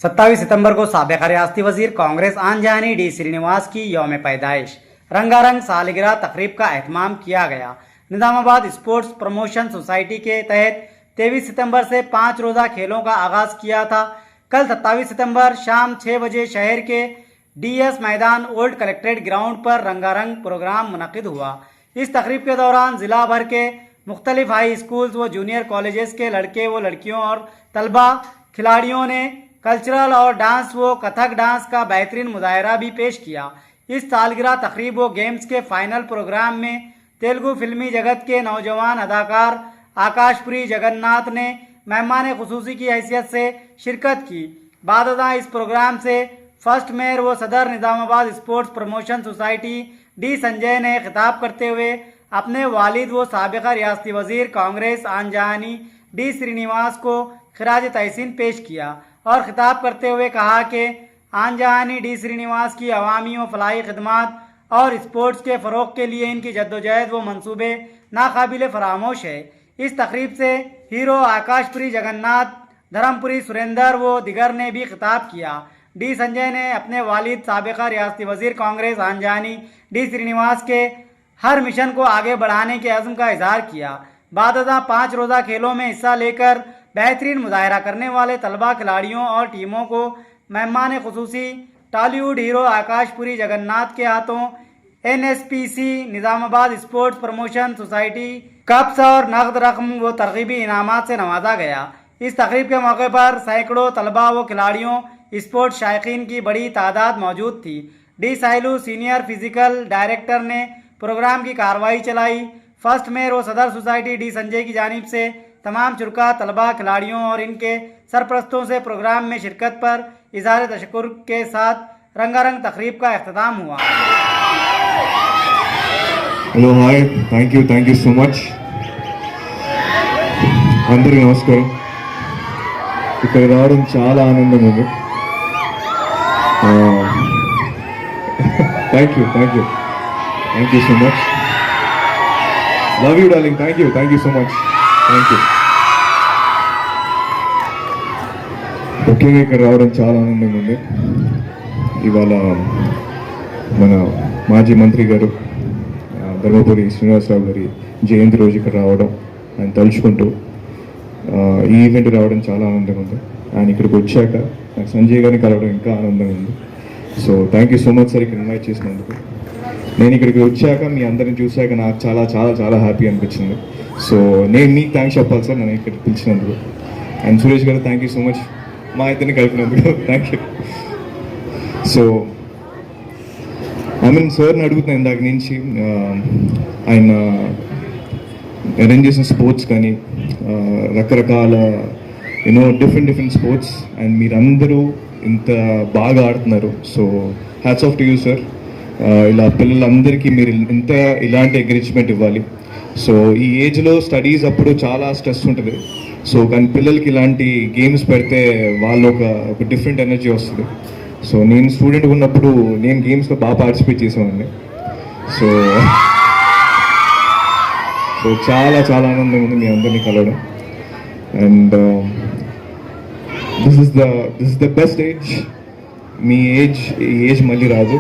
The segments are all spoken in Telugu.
27 सितंबर को साबिक़ रियासती वजीर कांग्रेस आंजानी डी श्रीनिवास की यौम पैदाइश रंगारंग सालगिरह तकरीब का एहतमाम किया गया। निजामाबाद स्पोर्ट्स प्रमोशन सोसाइटी के तहत 23 सितंबर से 5 रोज़ा खेलों का आगाज़ किया था। कल 27 सितंबर शाम 6 बजे शहर के डीएस मैदान ओल्ड कलेक्ट्रेट ग्राउंड पर रंगारंग प्रोग्राम मुनक़िद हुआ। इस तकरीब के दौरान ज़िला भर के मुख्तलिफ हाई स्कूल्स व जूनियर कॉलेजेस के लड़के व लड़कियों और तलबा खिलाड़ियों ने कल्चरल और डांस व कथक डांस का बेहतरीन मुजाहरा भी पेश किया। इस सालगिरह तकरीब व गेम्स के फाइनल प्रोग्राम में तेलुगु फिल्मी जगत के नौजवान अदाकार आकाशपुरी जगन्नाथ ने मेहमान खुसूसी की हैसियत से शिरकत की। बादशाह इस प्रोग्राम से फर्स्ट मेयर व सदर Nizamabad sports promotion society D Sanjay ने खिताब करते हुए अपने वालिद व साबिक़ रियासती वजीर कांग्रेस आंजानी डी श्रीनिवास को खिराज तहसीन पेश किया और खिताब करते हुए कहा कि आंजानी डी श्रीनिवास की अवामी व फलाही खदमात और स्पोर्ट्स के फ़रोग़ के लिए इनकी जद्दोजहद व मनसूबे नाकाबिल फरामोश है। इस तकरीब से हीरो आकाशपुरी जगन्नाथ, धर्मपुरी सुरेंदर व दिगर ने भी खिताब किया। डी संजय ने अपने वालिद साबिक़ रियासती वजीर कांग्रेस आंजानी डी श्रीनिवास के हर मिशन को आगे बढ़ाने के अज़्म का इजहार किया। बादशाह 5 रोज़ा खेलों में हिस्सा लेकर बेहतरीन मुजाहरा करने वाले तलबा खिलाड़ियों और टीमों को मेहमान खुसूसी टॉलीवुड हीरो आकाशपुरी जगन्नाथ के हाथों NSPC Nizamabad sports promotion society cups और नकद रकम व तरगीबी इनामात से नवाजा गया। इस तकरीब के मौके पर सैकड़ों तलबा व खिलाड़ियों स्पोर्ट्स शायकीन की बड़ी तादाद मौजूद थी। डी साहिलू सीनियर फिजिकल डायरेक्टर ने प्रोग्राम की कार्रवाई चलाई। फर्स्ट मेयर व सदर सोसाइटी डी संजय की जानिब से तमाम चुरका तलबा खिलाड़ियों और इनके सरपरस्तों से प्रोग्राम में शिरकत पर इज़हार तशक्कुर के साथ रंगारंग तकरीब का अख्ताम हुआ। Hello hi, thank you so much. అందరికీ నమస్కారం। ఇక్కడ రావడం చాలా ఆనందంగా ఉంది। Thank you so much. Love you darling, thank you so much. ముఖ్యంగా ఇక్కడ రావడం చాలా ఆనందంగా ఉంది। ఇవాళ మన మాజీ మంత్రి గారు ధర్మపురి శ్రీనివాసరావు గారి జయంతి రోజు ఇక్కడ రావడం ఆయన తలుచుకుంటూ ఈ ఈవెంట్ రావడం చాలా ఆనందంగా ఉంది। ఆయన ఇక్కడికి వచ్చాక నాకు సంజయ్ గారిని కలవడం ఇంకా ఆనందంగా ఉంది। So thank you so much sir ఇక్కడ ఇన్వైట్ చేసినందుకు। నేను ఇక్కడికి వచ్చాక మీ అందరిని చూశాక నాకు చాలా చాలా చాలా హ్యాపీ అనిపించింది। సో నేను మీకు థ్యాంక్స్ చెప్పాలి సార్ నన్ను ఇక్కడికి పిలిచినందుకు। అండ్ సురేష్ గారు థ్యాంక్ యూ సో మచ్ మా ఇద్దరిని కలిపినందుకు, థ్యాంక్ యూ। సో సార్ని అడుగుతున్నాను ఇందాక నుంచి ఆయన అరేంజ్ చేసిన స్పోర్ట్స్ కానీ రకరకాల డిఫరెంట్ స్పోర్ట్స్ అండ్ మీరందరూ ఇంత బాగా ఆడుతున్నారు। So hats off to you sir. ఇలా పిల్లలందరికీ మీరు ఇలాంటి ఎంకరేజ్మెంట్ ఇవ్వాలి। సో ఈ ఏజ్లో స్టడీస్ అప్పుడు చాలా స్ట్రెస్ ఉంటుంది। సో కానీ పిల్లలకి ఇలాంటి గేమ్స్ పెడితే వాళ్ళు ఒక డిఫరెంట్ ఎనర్జీ వస్తుంది। సో నేను స్టూడెంట్ ఉన్నప్పుడు నేను గేమ్స్లో బాగా పార్టిసిపేట్ చేసేవాడిని। సో చాలా చాలా ఆనందంగా ఉంది మీ అందరినీ కలవడం। And this is the best age. Me age మళ్ళీ రాదు,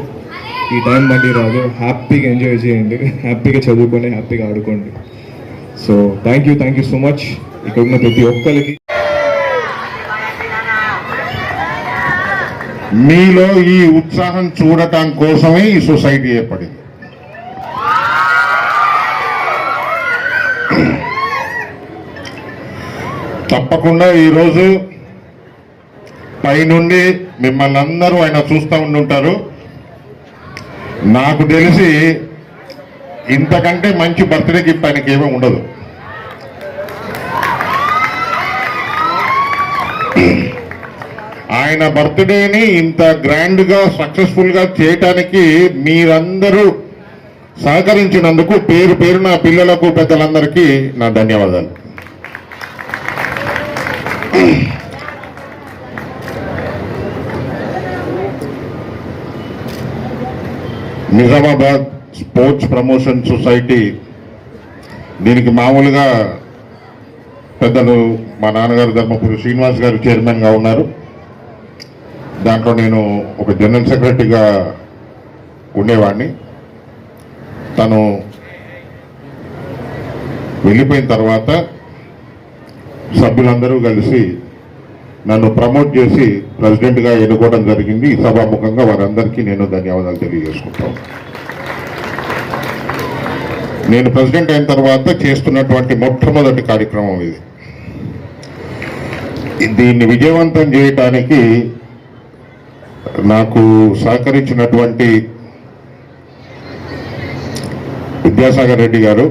ఈ టైం మళ్ళీ రాదు। హ్యాపీగా ఎంజాయ్ చేయండి, హ్యాపీగా చదువుకోండి, హ్యాపీగా ఆడుకోండి। So thank you so much ఇక్కడ ఉన్న ప్రతి ఒక్కరికి। మీలో ఈ ఉత్సాహం చూడటం కోసమే ఈ సొసైటీ ఏర్పడింది। తప్పకుండా ఈరోజు పైనుండి మిమ్మల్ని అందరూ ఆయన చూస్తూ ఉండుంటారు। నాకు తెలిసి ఇంతకంటే మంచి బర్త్డే గిఫ్ట్ ఆయనకి ఏమీ ఉండదు। ఆయన బర్త్డేని ఇంత గ్రాండ్గా సక్సెస్ఫుల్గా చేయటానికి మీరందరూ సహకరించినందుకు పేరు పేరున పిల్లలకు పెద్దలందరికీ నా ధన్యవాదాలు। నిజామాబాద్ స్పోర్ట్స్ ప్రమోషన్ సొసైటీ దీనికి మామూలుగా పెద్దలు మా నాన్నగారు ధర్మపురి శ్రీనివాస్ గారు చైర్మన్గా ఉన్నారు। దాంట్లో నేను ఒక జనరల్ సెక్రటరీగా ఉండేవాడిని. తను వెళ్ళిపోయిన తర్వాత సభ్యులందరూ కలిసి నన్ను ప్రమోట్ చేసి ప్రెసిడెంట్గా ఎన్నుకోవడం జరిగింది. ఈ సభాముఖంగా వారందరికీ నేను ధన్యవాదాలు తెలియజేసుకుంటాను. నేను ప్రెసిడెంట్ అయిన తర్వాత చేస్తున్నటువంటి మొట్టమొదటి కార్యక్రమం ఇది. దీన్ని విజయవంతం చేయటానికి నాకు సహకరించినటువంటి విద్యాసాగర్ రెడ్డి గారు,